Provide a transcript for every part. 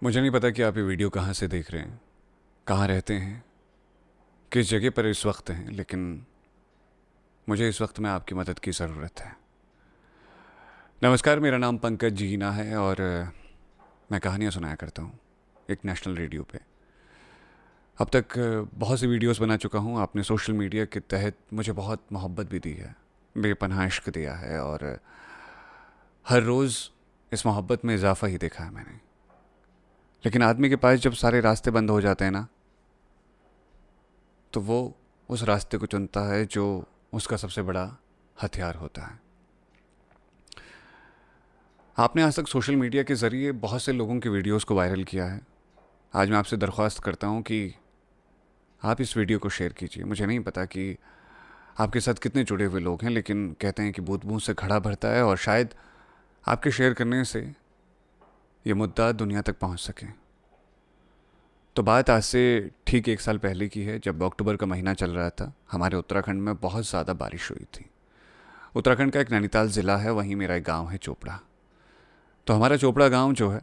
मुझे नहीं पता कि आप ये वीडियो कहाँ से देख रहे हैं, कहाँ रहते हैं, किस जगह पर इस वक्त हैं, लेकिन मुझे इस वक्त में आपकी मदद की ज़रूरत है। नमस्कार, मेरा नाम पंकज जीना है और मैं कहानियाँ सुनाया करता हूँ एक नेशनल रेडियो पे। अब तक बहुत सी वीडियोस बना चुका हूँ। आपने सोशल मीडिया के तहत मुझे बहुत मोहब्बत भी दी है, बेपनाह इश्क दिया है और हर रोज़ इस मोहब्बत में इजाफा ही देखा है मैंने। लेकिन आदमी के पास जब सारे रास्ते बंद हो जाते हैं ना, तो वो उस रास्ते को चुनता है जो उसका सबसे बड़ा हथियार होता है। आपने आज तक सोशल मीडिया के ज़रिए बहुत से लोगों की वीडियोस को वायरल किया है। आज मैं आपसे दरख्वास्त करता हूँ कि आप इस वीडियो को शेयर कीजिए। मुझे नहीं पता कि आपके साथ कितने जुड़े हुए लोग हैं, लेकिन कहते हैं कि बूंद बूंद से घड़ा भरता है और शायद आपके शेयर करने से ये मुद्दा दुनिया तक पहुँच सके। तो बात आज से ठीक 1 साल पहले की है, जब अक्टूबर का महीना चल रहा था। हमारे उत्तराखंड में बहुत ज़्यादा बारिश हुई थी। उत्तराखंड का एक नैनीताल ज़िला है, वहीं मेरा एक गांव है चोपड़ा। तो हमारा चोपड़ा गांव जो है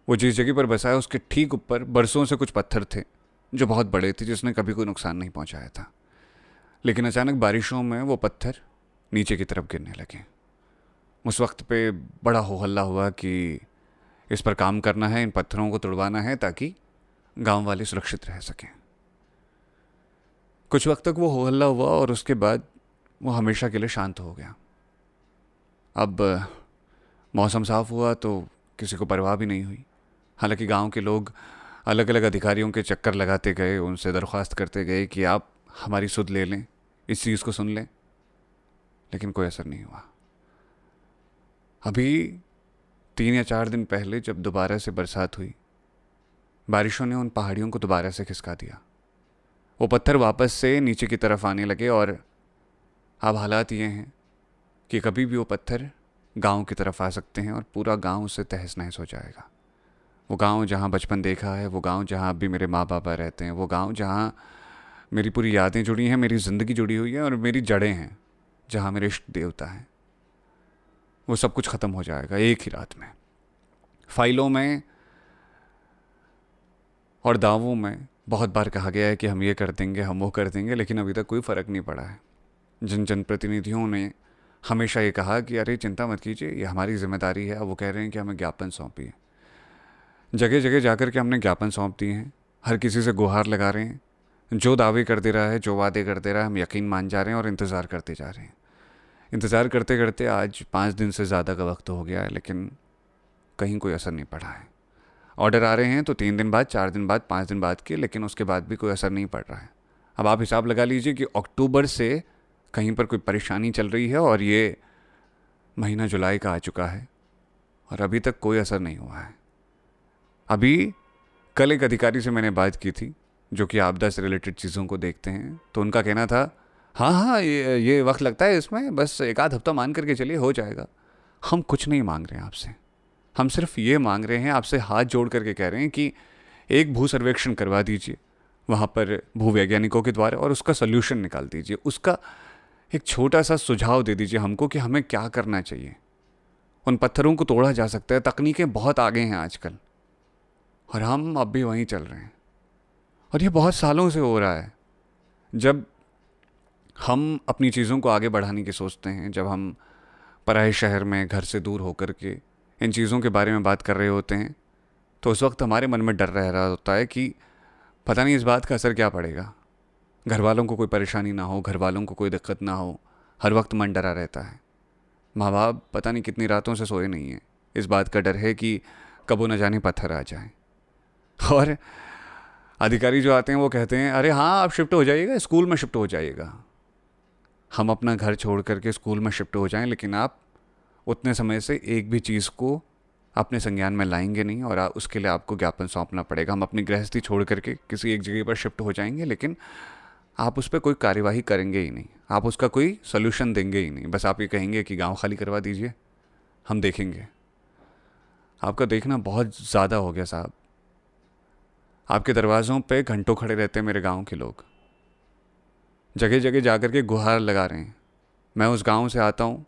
वो जिस जगह पर बसा है उसके ठीक ऊपर बरसों से कुछ पत्थर थे जो बहुत बड़े थे, जिसने कभी कोई नुकसान नहीं पहुंचाया था। लेकिन अचानक बारिशों में वो पत्थर नीचे की तरफ गिरने लगे। उस वक्त पे बड़ा हो हल्ला हुआ कि इस पर काम करना है, इन पत्थरों को तुड़वाना है ताकि गांव वाले सुरक्षित रह सकें। कुछ वक्त तक वो हो हल्ला हुआ और उसके बाद वो हमेशा के लिए शांत हो गया। अब मौसम साफ हुआ तो किसी को परवाह भी नहीं हुई। हालांकि गांव के लोग अलग अलग अधिकारियों के चक्कर लगाते गए, उनसे दरख्वास्त करते गए कि आप हमारी सुध ले लें, इस चीज़ को सुन लें, लेकिन कोई असर नहीं हुआ। अभी 3 या 4 दिन पहले जब दोबारा से बरसात हुई, बारिशों ने उन पहाड़ियों को दोबारा से खिसका दिया। वो पत्थर वापस से नीचे की तरफ आने लगे और अब हालात ये हैं कि कभी भी वो पत्थर गांव की तरफ आ सकते हैं और पूरा गांव उससे तहस नहस हो जाएगा। वो गांव जहां बचपन देखा है, वो गांव जहां अब भी मेरे माँ बाप रहते हैं, वो गांव जहां मेरी पूरी यादें जुड़ी हैं, मेरी ज़िंदगी जुड़ी हुई है और मेरी जड़ें हैं, जहां मेरे इष्ट देवता हैं, वो सब कुछ ख़त्म हो जाएगा एक ही रात में। फाइलों में और दावों में बहुत बार कहा गया है कि हम ये कर देंगे, हम वो कर देंगे, लेकिन अभी तक कोई फ़र्क नहीं पड़ा है। जिन जनप्रतिनिधियों ने हमेशा ये कहा कि अरे चिंता मत कीजिए, ये हमारी जिम्मेदारी है, अब वो कह रहे हैं कि हमें ज्ञापन सौंपिए। जगह जगह जाकर के हमने ज्ञापन सौंप दिए हैं, हर किसी से गुहार लगा रहे हैं। जो दावे कर दे रहा है, जो वादे कर दे रहा है, हम यकीन मान जा रहे हैं और इंतज़ार करते जा रहे हैं। इंतज़ार करते करते आज 5 दिन से ज़्यादा का वक्त हो गया है, लेकिन कहीं कोई असर नहीं पड़ा है। ऑर्डर आ रहे हैं तो 3 दिन बाद, 4 दिन बाद, 5 दिन बाद के, लेकिन उसके बाद भी कोई असर नहीं पड़ रहा है। अब आप हिसाब लगा लीजिए कि अक्टूबर से कहीं पर कोई परेशानी चल रही है और ये महीना जुलाई का आ चुका है और अभी तक कोई असर नहीं हुआ है। अभी कल एक अधिकारी से मैंने बात की थी जो कि आपदा से रिलेटेड चीज़ों को देखते हैं, तो उनका कहना था हाँ हाँ, ये वक्त लगता है इसमें, बस 1 आध हफ्ता मान करके चलिए, हो जाएगा। हम कुछ नहीं मांग रहे हैं आपसे, हम सिर्फ ये मांग रहे हैं, आपसे हाथ जोड़ करके कह रहे हैं कि एक भू सर्वेक्षण करवा दीजिए वहाँ पर भूवैज्ञानिकों के द्वारा और उसका सल्यूशन निकाल दीजिए, उसका एक छोटा सा सुझाव दे दीजिए हमको कि हमें क्या करना चाहिए। उन पत्थरों को तोड़ा जा सकता है, तकनीकें बहुत आगे हैं आजकल, और हम अब भी वहीं चल रहे हैं। और ये बहुत सालों से हो रहा है। जब हम अपनी चीज़ों को आगे बढ़ाने की सोचते हैं, जब हम पराए शहर में घर से दूर होकर के इन चीज़ों के बारे में बात कर रहे होते हैं, तो उस वक्त हमारे मन में डर रह रहा होता है कि पता नहीं इस बात का असर क्या पड़ेगा। घर वालों को कोई परेशानी ना हो, घर वालों को कोई दिक्कत ना हो, हर वक्त मन डरा रहता है। माँ बाप पता नहीं कितनी रातों से सोए नहीं हैं, इस बात का डर है कि कब वो न जाने पत्थर आ जाए। और अधिकारी जो आते हैं वो कहते हैं अरे हाँ, आप शिफ्ट हो जाइएगा, स्कूल में शिफ्ट हो जाइएगा। हम अपना घर छोड़ करके स्कूल में शिफ्ट हो जाएं, लेकिन आप उतने समय से एक भी चीज़ को अपने संज्ञान में लाएंगे नहीं और उसके लिए आपको ज्ञापन सौंपना पड़ेगा। हम अपनी गृहस्थी छोड़ करके किसी एक जगह पर शिफ्ट हो जाएंगे, लेकिन आप उस पर कोई कार्यवाही करेंगे ही नहीं, आप उसका कोई सोल्यूशन देंगे ही नहीं। बस आप ये कहेंगे कि गांव खाली करवा दीजिए, हम देखेंगे। आपका देखना बहुत ज़्यादा हो गया साहब। आपके दरवाज़ों पे घंटों खड़े रहते हैं मेरे गांव के लोग, जगह जगह जाकर के गुहार लगा रहे हैं। मैं उस गांव से आता हूँ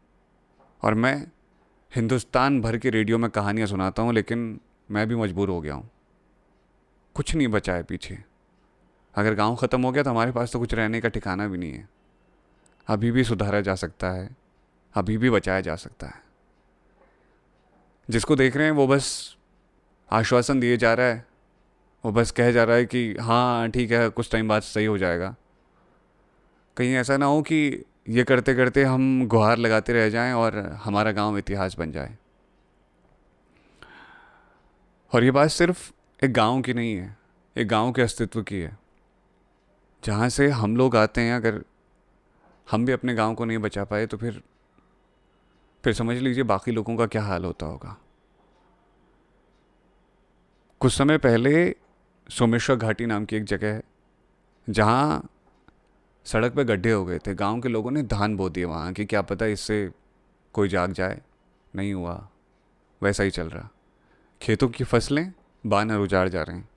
और मैं हिंदुस्तान भर के रेडियो में कहानियाँ सुनाता हूँ, लेकिन मैं भी मजबूर हो गया हूँ, कुछ नहीं बचा है पीछे। अगर गांव ख़त्म हो गया तो हमारे पास तो कुछ रहने का ठिकाना भी नहीं है। अभी भी सुधारा जा सकता है, अभी भी बचाया जा सकता है। जिसको देख रहे हैं वो बस आश्वासन दिए जा रहा है, वो बस कह जा रहा है कि हाँ ठीक है कुछ टाइम बाद सही हो जाएगा। कहीं ऐसा ना हो कि ये करते करते हम गुहार लगाते रह जाएं और हमारा गांव इतिहास बन जाए। और ये बात सिर्फ एक गांव की नहीं है, एक गांव के अस्तित्व की है। जहाँ से हम लोग आते हैं, अगर हम भी अपने गांव को नहीं बचा पाए तो फिर समझ लीजिए बाकी लोगों का क्या हाल होता होगा। कुछ समय पहले सोमेश्वर घाटी नाम की एक जगह है जहाँ सड़क पे गड्ढे हो गए थे। गांव के लोगों ने धान बो दिए वहाँ कि क्या पता इससे कोई जाग जाए। नहीं हुआ, वैसा ही चल रहा। खेतों की फसलें बानर उजाड़ जा रहे हैं,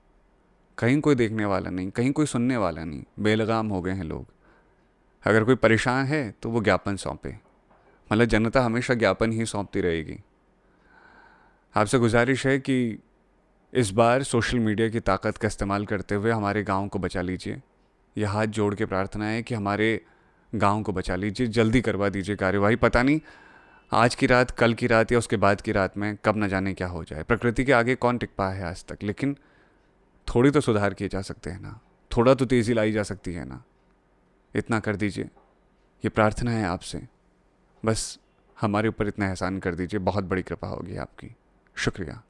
कहीं कोई देखने वाला नहीं, कहीं कोई सुनने वाला नहीं, बेलगाम हो गए हैं लोग। अगर कोई परेशान है तो वो ज्ञापन सौंपे, मतलब जनता हमेशा ज्ञापन ही सौंपती रहेगी। आपसे गुजारिश है कि इस बार सोशल मीडिया की ताकत का इस्तेमाल करते हुए हमारे गांव को बचा लीजिए। यह हाथ जोड़ के प्रार्थना है कि हमारे गांव को बचा लीजिए, जल्दी करवा दीजिए कार्यवाही। पता नहीं आज की रात, कल की रात या उसके बाद की रात में कब न जाने क्या हो जाए। प्रकृति के आगे कौन टिक पाया है आज तक, लेकिन थोड़ी तो सुधार किए जा सकते हैं ना, थोड़ा तो तेज़ी लाई जा सकती है ना। इतना कर दीजिए, ये प्रार्थना है आपसे। बस हमारे ऊपर इतना एहसान कर दीजिए, बहुत बड़ी कृपा होगी आपकी। शुक्रिया।